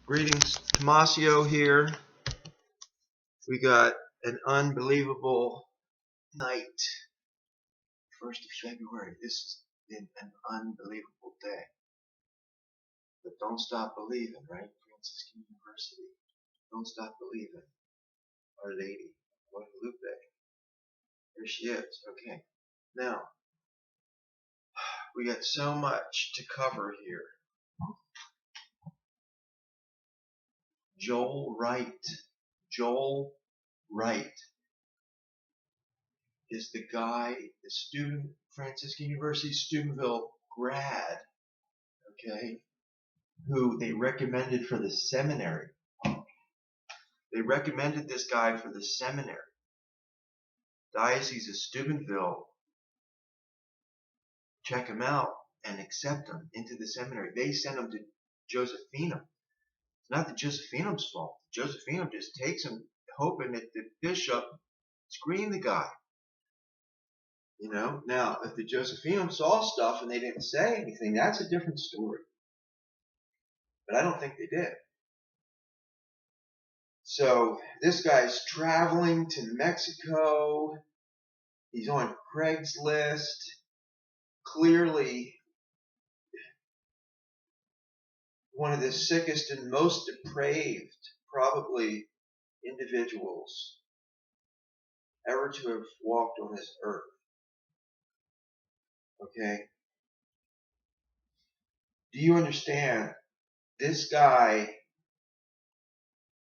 Greetings, Tomasio here. We got an unbelievable night. 1st of February. This has been an unbelievable day. But don't stop believing, right? Franciscan University. Don't stop believing. Our Lady, Guadalupe. There she is. Okay. Now, we got so much to cover here. Joel Wright is the guy, the student, Franciscan University, Steubenville grad, okay, who they recommended for the seminary. They recommended this guy for the seminary. Diocese of Steubenville, check him out and accept him into the seminary. They sent him to Josephinum. It's not the Josephinum's fault. Josephinum just takes him hoping that the bishop screened the guy. You know, now if the Josephinum saw stuff and they didn't say anything, that's a different story. But I don't think they did. So this guy's traveling to Mexico. He's on Craigslist. Clearly one of the sickest and most depraved, probably, individuals ever to have walked on this earth. Okay? Do you understand? This guy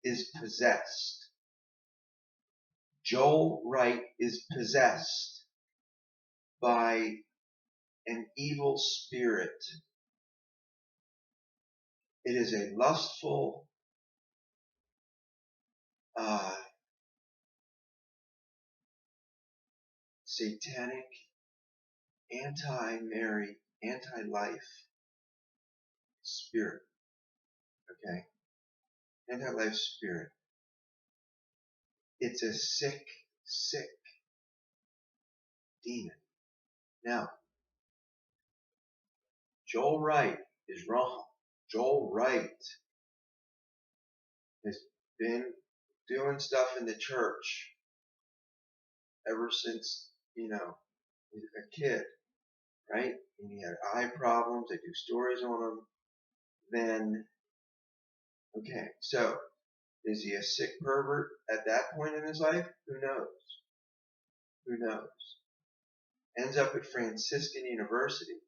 is possessed. Joel Wright is possessed by an evil spirit. It is a lustful, satanic, anti-Mary, anti-life spirit. Okay? Anti-life spirit. It's a sick, sick demon. Now, Joel Wright is wrong. Joel Wright has been doing stuff in the church ever since, he was a kid, right? And he had eye problems. They do stories on him. Then, okay, so is he a sick pervert at that point in his life? Who knows? Who knows? Ends up at Franciscan University.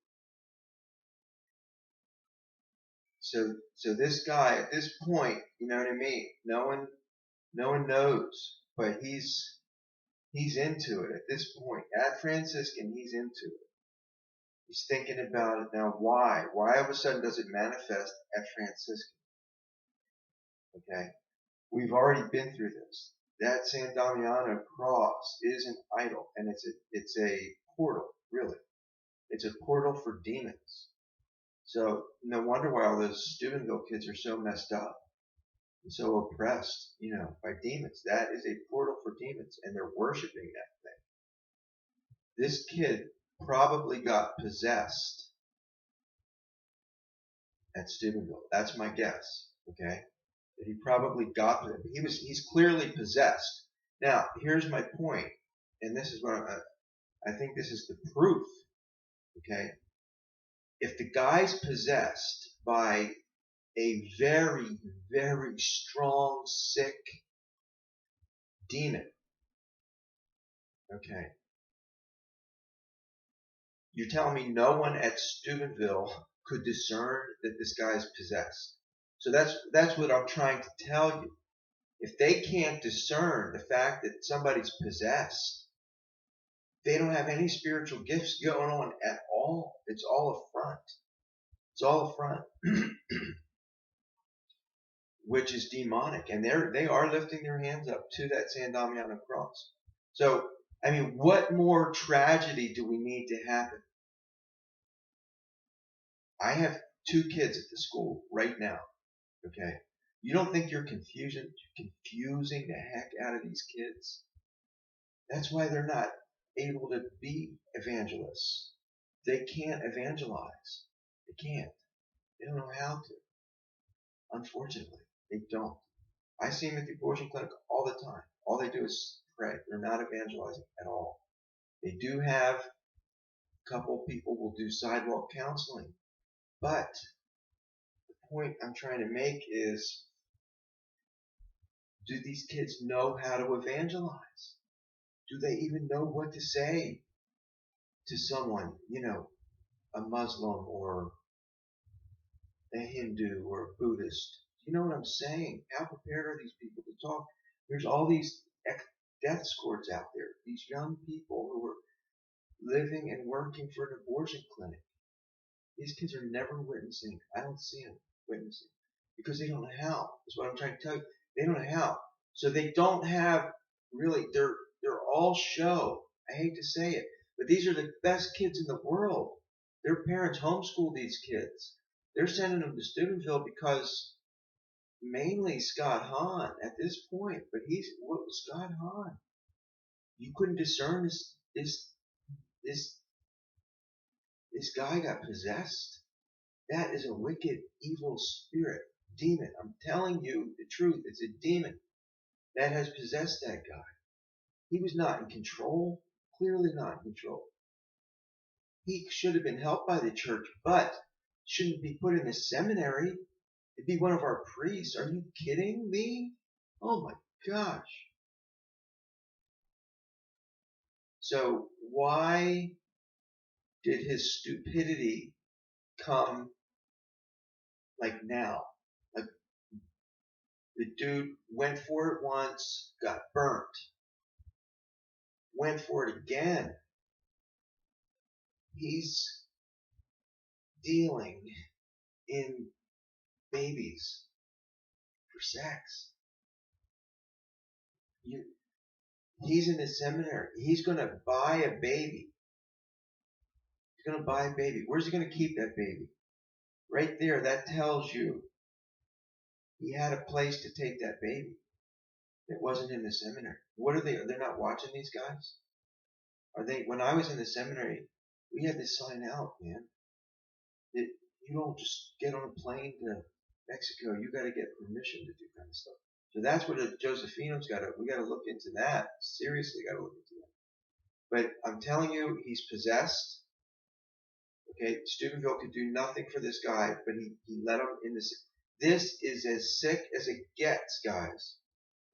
So this guy at this point, you know what I mean? No one knows, but he's into it at this point. At Franciscan, he's into it. He's thinking about it now. Why? Why all of a sudden does it manifest at Franciscan? Okay, we've already been through this. That San Damiano cross is an idol, and it's a portal, really. It's a portal for demons. So no wonder why all those Steubenville kids are so messed up and so oppressed, by demons. That is a portal for demons, and they're worshiping that thing. This kid probably got possessed at Steubenville. That's my guess. Okay, that he probably got. He's clearly possessed. Now, here's my point, and this is what I think this is the proof. Okay. If the guy's possessed by a very, very strong, sick demon, okay, you're telling me no one at Steubenville could discern that this guy's possessed. So that's what I'm trying to tell you. If they can't discern the fact that somebody's possessed, they don't have any spiritual gifts going on at all. It's all a front. It's all a front, which is demonic, and they are lifting their hands up to that San Damiano cross. So, I mean, what more tragedy do we need to happen? I have 2 kids at the school right now. Okay, you don't think you're confusing the heck out of these kids? That's why they're not able to be evangelists. They can't evangelize. They can't. They don't know how to. Unfortunately, they don't. I see them at the abortion clinic all the time. All they do is pray. They're not evangelizing at all. They do have a couple people will do sidewalk counseling. But the point I'm trying to make is, do these kids know how to evangelize? Do they even know what to say to someone, a Muslim or a Hindu or a Buddhist? Do you know what I'm saying? How prepared are these people to talk? There's all these death squads out there, these young people who are living and working for an abortion clinic. These kids are never witnessing. I don't see them witnessing because they don't know how. That's what I'm trying to tell you. They don't know how. So they don't have really, they're all show. I hate to say it, but these are the best kids in the world. Their parents homeschool these kids. They're sending them to Steubenville because mainly Scott Hahn at this point, but what was Scott Hahn? You couldn't discern this guy got possessed. That is a wicked, evil spirit, demon. I'm telling you the truth. It's a demon that has possessed that guy. He was not in control, clearly not in control. He should have been helped by the church, but shouldn't be put in a seminary. It'd be one of our priests. Are you kidding me? Oh my gosh. So why did his stupidity come like now? Like, the dude went for it once, got burnt. Went for it again. He's dealing in babies for sex. He's in the seminary. He's going to buy a baby. He's going to buy a baby. Where's he going to keep that baby? Right there, that tells you he had a place to take that baby. It wasn't in the seminary. What are they? They're not watching these guys? Are they? When I was in the seminary, we had this sign out, man. That you don't just get on a plane to Mexico. You got to get permission to do kind of stuff. So that's what Josephinum's got to. We got to look into that. Seriously, got to look into that. But I'm telling you, he's possessed. Okay, Steubenville could do nothing for this guy, but he let him in this. This is as sick as it gets, guys.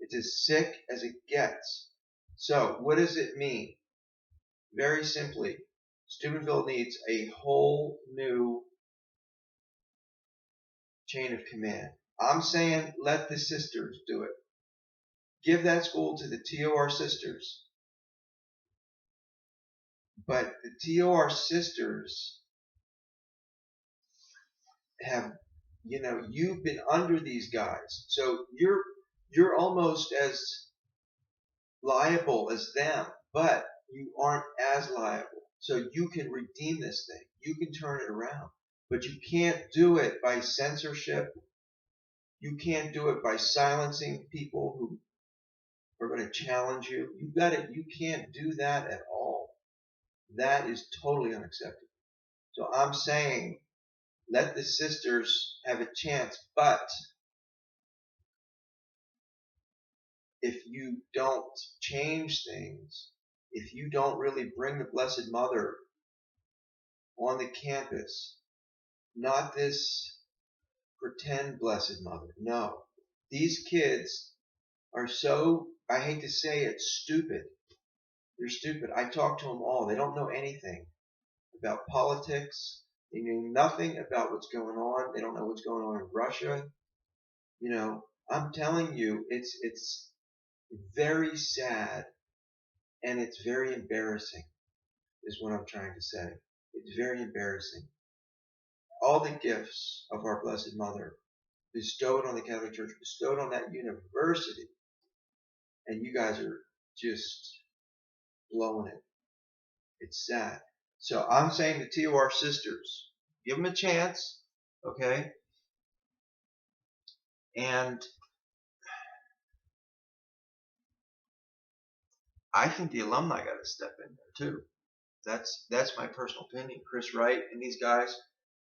It's as sick as it gets. So what does it mean? Very simply, Steubenville needs a whole new chain of command. I'm saying let the sisters do it. Give that school to the TOR sisters. But the TOR sisters have, you've been under these guys. So you're almost as liable as them, but you aren't as liable. So you can redeem this thing. You can turn it around. But you can't do it by censorship. You can't do it by silencing people who are going to challenge you. You can't do that at all. That is totally unacceptable. So I'm saying let the sisters have a chance, but if you don't change things, if you don't really bring the Blessed Mother on the campus, not this pretend Blessed Mother, no. These kids are so, I hate to say it, stupid. They're stupid. I talk to them all. They don't know anything about politics. They knew nothing about what's going on. They don't know what's going on in Russia. I'm telling you, it's very sad and it's very embarrassing is what I'm trying to say. It's very embarrassing. All the gifts of our Blessed Mother bestowed on the Catholic Church, bestowed on that university, and you guys are just blowing it. It's sad. So I'm saying to TOR sisters, give them a chance, okay? And I think the alumni got to step in there too. That's my personal opinion. Chris Wright and these guys,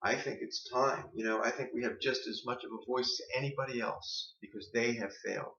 I think it's time. I think we have just as much of a voice as anybody else because they have failed.